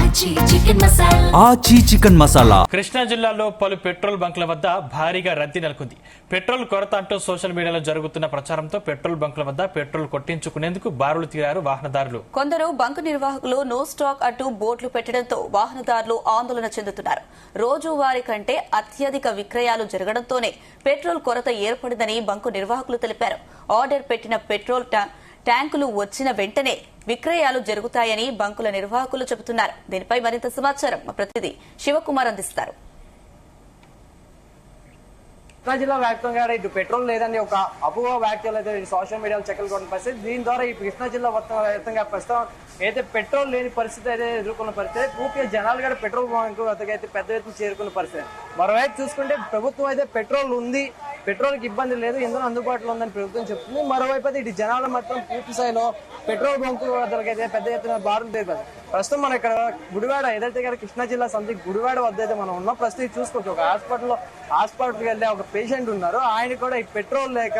ఆచి చికెన్ మసాలా. కృష్ణా జిల్లాలో పలు పెట్రోల్ బంకుల వద్ద భారీగా రద్దీ నెలకొంది. పెట్రోల్ కొరత అంటూ సోషల్ మీడియాలో జరుగుతున్న ప్రచారంతో పెట్రోల్ బంకుల వద్ద పెట్రోల్ కొట్టించుకునేందుకు బారులు తీరారు వాహనదారులు. కొందరు బంకు నిర్వాహకులు నో స్టాక్ అంటూ బోర్డులు పెట్టడంతో వాహనదారులు ఆందోళన చెందుతున్నారు. రోజువారీ కంటే అత్యధిక విక్రయాలు జరగడంతోనే పెట్రోల్ కొరత ఏర్పడిందని బంకు నిర్వాహకులు తెలిపారు. ఆర్డర్ పెట్టిన పెట్రోల్ ట్యాంకులు వచ్చిన వెంటనే విక్రయాలు జరుగుతాయని బంకుల నిర్వాహకులు చెబుతున్నారు. దీనిపై మరింత సమాచారం మా ప్రతినిధి శివకుమార్ అందిస్తారు. కృష్ణా జిల్లా వ్యాప్తంగా ఇటు పెట్రోల్ లేదని ఒక అపోహ వ్యాఖ్యలు అయితే సోషల్ మీడియాలో చెక్కలు కొట్టిన పరిస్థితి. దీని ద్వారా ఈ కృష్ణా జిల్లా వ్యాప్తంగా ప్రస్తుతం అయితే పెట్రోల్ లేని పరిస్థితి అయితే ఎదుర్కొన్న పరిస్థితి. పూర్తిగా జనాలు కూడా పెట్రోల్ బంకు వద్దకైతే పెద్ద ఎత్తున చేరుకున్న పరిస్థితి. మరోవైపు చూసుకుంటే ప్రభుత్వం అయితే పెట్రోల్ ఉంది, పెట్రోల్ కి ఇబ్బంది లేదు, ఇంధనం అందుబాటులో ఉందని ప్రభుత్వం చెప్తుంది. మరోవైపు అయితే ఇటు జనాలు మాత్రం పూర్తి స్థాయిలో పెట్రోల్ బంకు వద్దకైతే పెద్ద ఎత్తున బారులు తీరుతారు. ప్రస్తుతం మనం ఇక్కడ గుడివాడ ఏదైతే కదా కృష్ణా జిల్లా సంథింగ్ గుడివాడ వద్ద అయితే మనం ఉన్నాం. ప్రస్తుతం చూసుకోవచ్చు ఒక హాస్పిటల్కి వెళ్తే ఒక పేషెంట్ ఉన్నారు. ఆయన కూడా ఈ పెట్రోల్ లేక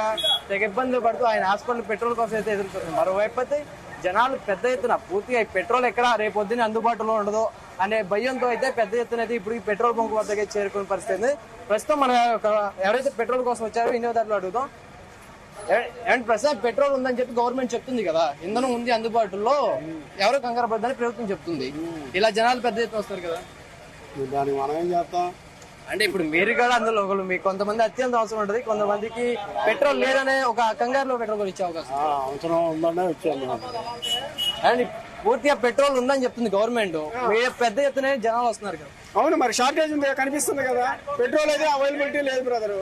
ఇబ్బందులు పడుతూ ఆయన హాస్పిటల్ పెట్రోల్ కోసం అయితే ఎదుర్కొంటున్నారు. మరోవైపు అయితే జనాలు పెద్ద ఎత్తున పూర్తిగా ఈ పెట్రోల్ ఎక్కడ రేపు పొద్దున్న అందుబాటులో ఉండదు అనే భయంతో అయితే పెద్ద ఎత్తున అయితే ఇప్పుడు ఈ పెట్రోల్ బంక్ వద్దకే చేరుకునే పరిస్థితి. ప్రస్తుతం మన ఎవరైతే పెట్రోల్ కోసం వచ్చారో వినియోగదారులు అడుగుతాం, అండ్ ప్రస్తుతం పెట్రోల్ ఉందని చెప్పి గవర్నమెంట్ చెప్తుంది కదా, ఇంధనం ఉంది అందుబాటులో, ఎవరో కంగారు పడదని ప్రభుత్వం చెప్తుంది. ఇలా జనాలు పెద్ద ఎత్తున వస్తారు కదా, దానికి మనం ఏం చేస్తాం అంటే ఇప్పుడు మీరు కూడా అందులో ఒకళ్ళు మీకు కొంతమంది అత్యంత అవసరం ఉంటుంది, కొంతమందికి పెట్రోల్ లేదనే ఒక కంగారులో పెట్రోల్ ఇచ్చే అవకాశం అవసరం ఉందనే వచ్చాము. అండ్ పూర్తిగా పెట్రోల్ ఉందని చెప్తుంది గవర్నమెంట్, పెద్ద ఎత్తున జనాలు వస్తున్నారు కదా. అవును, మరి షార్టేజ్ ఉంది కనిపిస్తుంది కదా, పెట్రోల్ అయితే అవైలబిలిటీ లేదు బ్రదర్,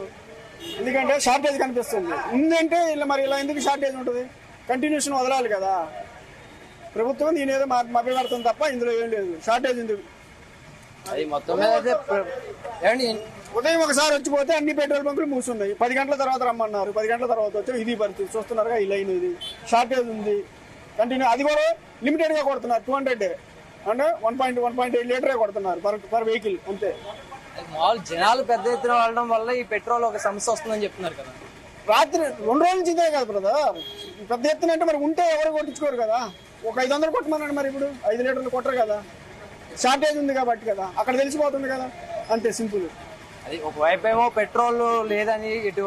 ఎందుకంటే షార్టేజ్ కనిపిస్తుంది. ఉందంటే ఇలా మరి ఇలా ఎందుకు షార్టేజ్ ఉంటుంది, కంటిన్యూషన్ వదలాలి కదా ప్రభుత్వం. దీని ఏదో మభ్య పెడుతుంది తప్ప ఇందులో ఏం లేదు, షార్టేజ్ ఎందుకు. అది మొత్తం మీద అయితే ఉదయం ఒకసారి వచ్చిపోతే అన్ని పెట్రోల్ బంకులు మూసున్నాయి. 10 గంటల తర్వాత రమ్మన్నారు, 10 గంటల తర్వాత వచ్చి ఇది పరిస్థితి చూస్తున్నారుగా. ఈ లైన్ ఇది షార్టేజ్ ఉంది కంటిన్యూ, అది కూడా లిమిటెడ్ గా కొడుతున్నారు. 200 అంటే 1.8 లీటరే కొడుతున్నారు పర్ వెహికల్ అంతే. మామూలు జనాలు పెద్ద ఎత్తున వాడడం వల్ల ఈ పెట్రోల్ ఒక సమస్య వస్తుందని చెప్తున్నారు కదా. రాత్రి 2 రోజుల నుంచి ఇదే కదా బ్రదర్, పెద్ద ఎత్తున అంటే మరి ఉంటే ఎవరు కొట్టించుకోరు కదా. ఒక 500 కొట్టమన్నాడు, మరి ఇప్పుడు 5 లీటర్లు కొట్టరు కదా, షార్టేజ్ ఉంది కాబట్టి కదా, అక్కడ తెలిసిపోతుంది కదా, అంతే సింపుల్. అది ఒకవైపు ఏమో పెట్రోల్ లేదని, ఇటు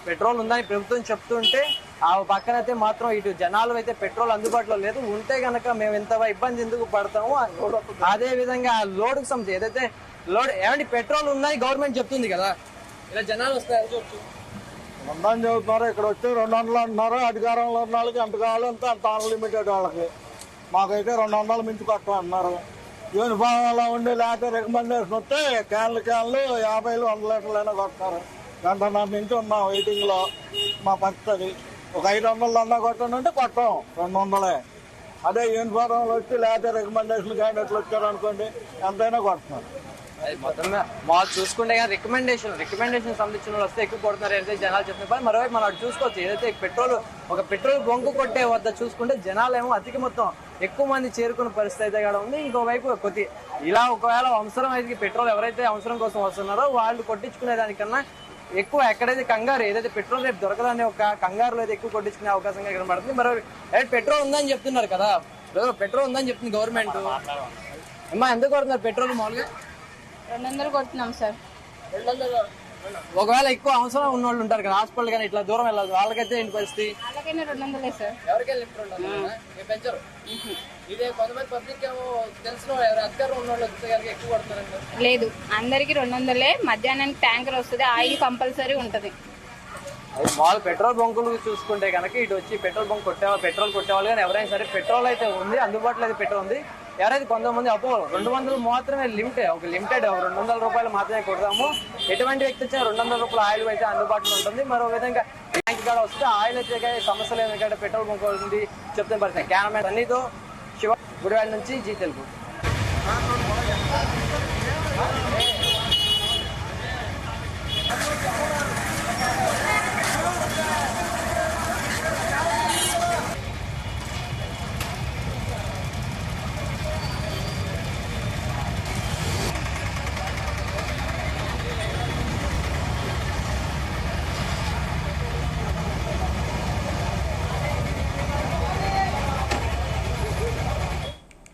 పెట్రోల్ ఉందని ప్రభుత్వం చెప్తుంటే ఆ పక్కన అయితే మాత్రం ఇటు జనాలు అయితే పెట్రోల్ అందుబాటులో లేదు, ఉంటే గనక మేము ఇంత ఇబ్బంది ఎందుకు పడతాము. అదే విధంగా లోడ్ కి సంబంధించి ఏదైతే లోడ్ ఏమంటే పెట్రోల్ ఉందని గవర్నమెంట్ చెప్తుంది కదా, ఇలా జనాలు వస్తాయని చూడచ్చు ఉందని చెబుతున్నారు. ఇక్కడ వచ్చి 200 అంటున్నారు, అధికారంలో ఉన్న వాళ్ళకి ఎంత కావాలో అంత అన్లిమిటెడ్ వాళ్ళకి. మాకైతే 200 మించి కొట్టం అన్నారు. యూనిఫామ్లో ఉండి లేకపోతే రికమెండేషన్ వస్తే క్యాన్లు 50 100 లీటర్లైనా కొడతారు. గంటన్నర నుంచి ఉన్నాం వెయిటింగ్ లో. మా పరిస్థితి ఒక 500 అన్నా కొట్టండి అంటే కొట్టాం 200. అదే యూనిఫామ్లో వచ్చి లేకపోతే రికమెండేషన్ క్యాండిడేట్లు వచ్చారు అనుకోండి ఎంతైనా కొడుతున్నారు. మొత్తం మాకు చూసుకుంటే రికమెండేషన్ సంబంధించిన వాళ్ళు వస్తే ఎక్కువ కొడుతున్నారు ఏదైతే జనాలు చెప్తున్నారు. మరోవైపు మనం చూసుకోవచ్చు ఏదైతే పెట్రోల్ బొంకు కొట్టే వద్ద చూసుకుంటే జనాలు ఏమో అతికి మొత్తం ఎక్కువ మంది చేరుకున్న పరిస్థితి అయితే కూడా ఉంది. ఇంకోవైపు ఇలా ఒకవేళ అవసరం అయితే పెట్రోల్ ఎవరైతే అవసరం కోసం వస్తున్నారో వాళ్ళు కొట్టించుకునే దానికన్నా ఎక్కువ ఎక్కడైతే కంగారు ఏదైతే పెట్రోల్ రేపు దొరకదనే ఒక కంగారులో అయితే ఎక్కువ కొట్టించుకునే అవకాశంగా కనబడుతుంది. మరో పెట్రోల్ ఉందని చెప్తున్నారు కదా, పెట్రోల్ ఉందని చెప్తుంది గవర్నమెంట్. అమ్మా ఎందుకు కొడుతున్నారు పెట్రోల్? మామూలుగా 200 కొడుతున్నాం సార్. 200. ఒకవేళ ఎక్కువ అవసరం ఉన్న వాళ్ళు ఉంటారు కదా, హాస్పిటల్ కానీ ఇట్లా దూరం వెళ్ళాలి, వాళ్ళకైతే ఏంటి పరిస్థితి? వాళ్ళకైనా 200 సార్. ఎవరికైనా పెంచరు. ఇదే కొంతమంది పబ్లిక్ ఏమో తెలిసిన అధికారం ఉన్న వాళ్ళు వస్తే కనుక ఎక్కువ కొడుతున్నారు. లేదు, అందరికి 200. మధ్యాహ్నానికి ట్యాంకర్ వస్తుంది, ఆయిల్ కంపల్సరీ ఉంటది. మామూలు పెట్రోల్ బంకులు చూసుకుంటే కనుక ఇటు వచ్చి పెట్రోల్ కొట్టేవాళ్ళు కానీ ఎవరైనా సరే పెట్రోల్ అయితే ఉంది అందుబాటులో అయితే పెట్రోల్ ఉంది. ఎవరైతే కొంతమంది 200 మాత్రమే లిమిటెడ్ 200 రూపాయలు మాత్రమే కొడతాము. ఎటువంటి వ్యక్తి వచ్చినా 200 రూపాయల ఆయిల్ అయితే అందుబాటులో ఉంటుంది. మరో విధంగా ట్యాంక్ కూడా వస్తే ఆయిల్ అయితే సమస్య లేదు, ఎందుకంటే పెట్రోల్ బంక్ ఉంది చెప్తే పరిస్థితి. క్యామెరా అన్నితో శివ, గుడివాడ నుంచి జీ తెలుగు.